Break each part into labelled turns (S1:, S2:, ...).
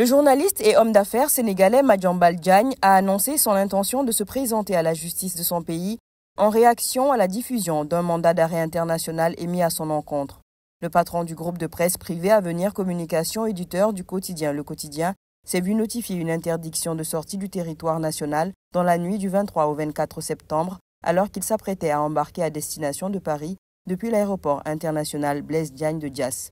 S1: Le journaliste et homme d'affaires sénégalais Madiambal Diagne a annoncé son intention de se présenter à la justice de son pays en réaction à la diffusion d'un mandat d'arrêt international émis à son encontre. Le patron du groupe de presse privé Avenir Communication, éditeur du quotidien Le Quotidien, s'est vu notifier une interdiction de sortie du territoire national dans la nuit du 23 au 24 septembre, alors qu'il s'apprêtait à embarquer à destination de Paris depuis l'aéroport international Blaise Diagne de Diass.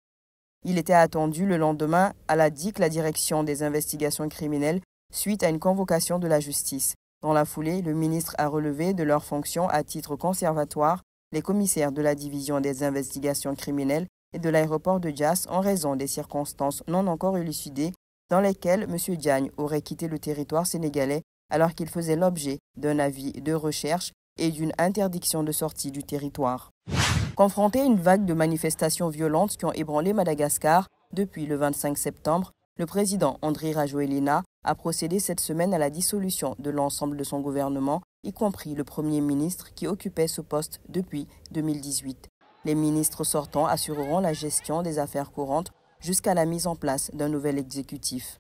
S1: Il était attendu le lendemain à la DIC, la direction des investigations criminelles, suite à une convocation de la justice. Dans la foulée, le ministre a relevé de leurs fonctions à titre conservatoire les commissaires de la division des investigations criminelles et de l'aéroport de Diass en raison des circonstances non encore élucidées dans lesquelles M. Diagne aurait quitté le territoire sénégalais alors qu'il faisait l'objet d'un avis de recherche et d'une interdiction de sortie du territoire. Confronté à une vague de manifestations violentes qui ont ébranlé Madagascar depuis le 25 septembre, le président Andry Rajoelina a procédé cette semaine à la dissolution de l'ensemble de son gouvernement, y compris le Premier ministre qui occupait ce poste depuis 2018. Les ministres sortants assureront la gestion des affaires courantes jusqu'à la mise en place d'un nouvel exécutif.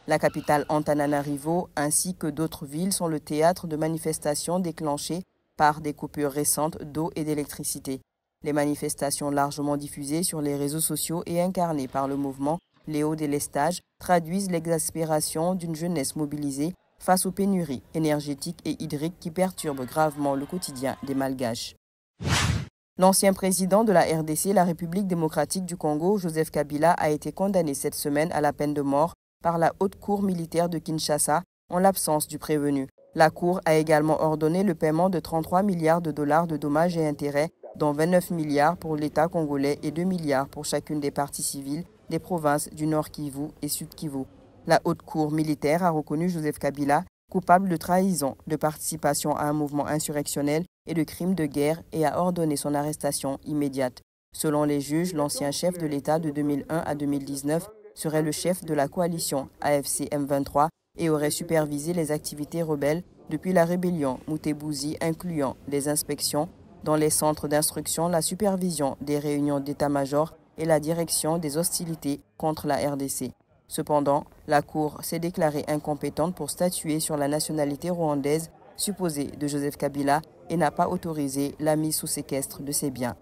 S1: La capitale Antananarivo ainsi que d'autres villes sont le théâtre de manifestations déclenchées par des coupures récentes d'eau et d'électricité. Les manifestations largement diffusées sur les réseaux sociaux et incarnées par le mouvement Léo Délestage traduisent l'exaspération d'une jeunesse mobilisée face aux pénuries énergétiques et hydriques qui perturbent gravement le quotidien des Malgaches. L'ancien président de la RDC, la République démocratique du Congo, Joseph Kabila, a été condamné cette semaine à la peine de mort par la haute cour militaire de Kinshasa en l'absence du prévenu. La Cour a également ordonné le paiement de 33 milliards de dollars de dommages et intérêts, dont 29 milliards pour l'État congolais et 2 milliards pour chacune des parties civiles des provinces du Nord Kivu et Sud Kivu. La haute cour militaire a reconnu Joseph Kabila coupable de trahison, de participation à un mouvement insurrectionnel et de crimes de guerre et a ordonné son arrestation immédiate. Selon les juges, l'ancien chef de l'État de 2001 à 2019 serait le chef de la coalition AFC M23 et aurait supervisé les activités rebelles depuis la rébellion Moutebouzi, incluant les inspections dans les centres d'instruction, la supervision des réunions d'état-major et la direction des hostilités contre la RDC. Cependant, la Cour s'est déclarée incompétente pour statuer sur la nationalité rwandaise supposée de Joseph Kabila et n'a pas autorisé la mise sous séquestre de ses biens.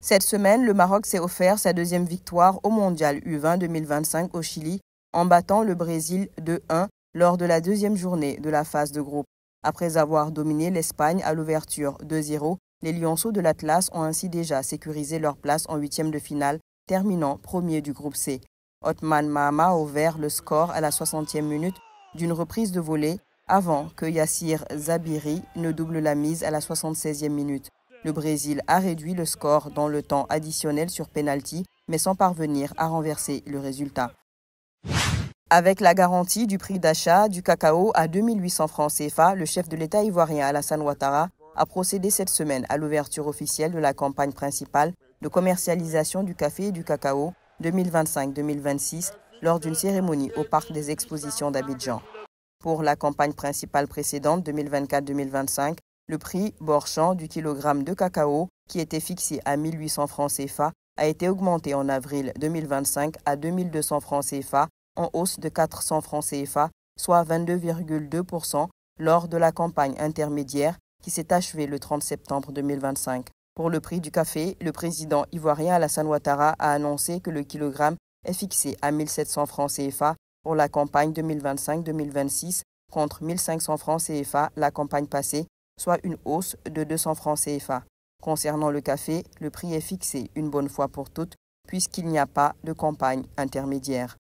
S1: Cette semaine, le Maroc s'est offert sa deuxième victoire au Mondial U20 2025 au Chili en battant le Brésil 2-1 lors de la deuxième journée de la phase de groupe. Après avoir dominé l'Espagne à l'ouverture 2-0, les Lionceaux de l'Atlas ont ainsi déjà sécurisé leur place en huitième de finale, terminant premier du groupe C. Othman Mahama a ouvert le score à la 60e minute d'une reprise de volée avant que Yassir Zabiri ne double la mise à la 76e minute. Le Brésil a réduit le score dans le temps additionnel sur pénalty, mais sans parvenir à renverser le résultat. Avec la garantie du prix d'achat du cacao à 2800 francs CFA, le chef de l'État ivoirien Alassane Ouattara a procédé cette semaine à l'ouverture officielle de la campagne principale de commercialisation du café et du cacao 2025-2026 lors d'une cérémonie au Parc des Expositions d'Abidjan. Pour la campagne principale précédente 2024-2025, le prix bord-champ du kilogramme de cacao, qui était fixé à 1800 francs CFA, a été augmenté en avril 2025 à 2200 francs CFA, en hausse de 400 francs CFA, soit 22,2% lors de la campagne intermédiaire qui s'est achevée le 30 septembre 2025. Pour le prix du café, le président ivoirien Alassane Ouattara a annoncé que le kilogramme est fixé à 1700 francs CFA pour la campagne 2025-2026 contre 1500 francs CFA la campagne passée, soit une hausse de 200 francs CFA. Concernant le café, le prix est fixé une bonne fois pour toutes puisqu'il n'y a pas de campagne intermédiaire.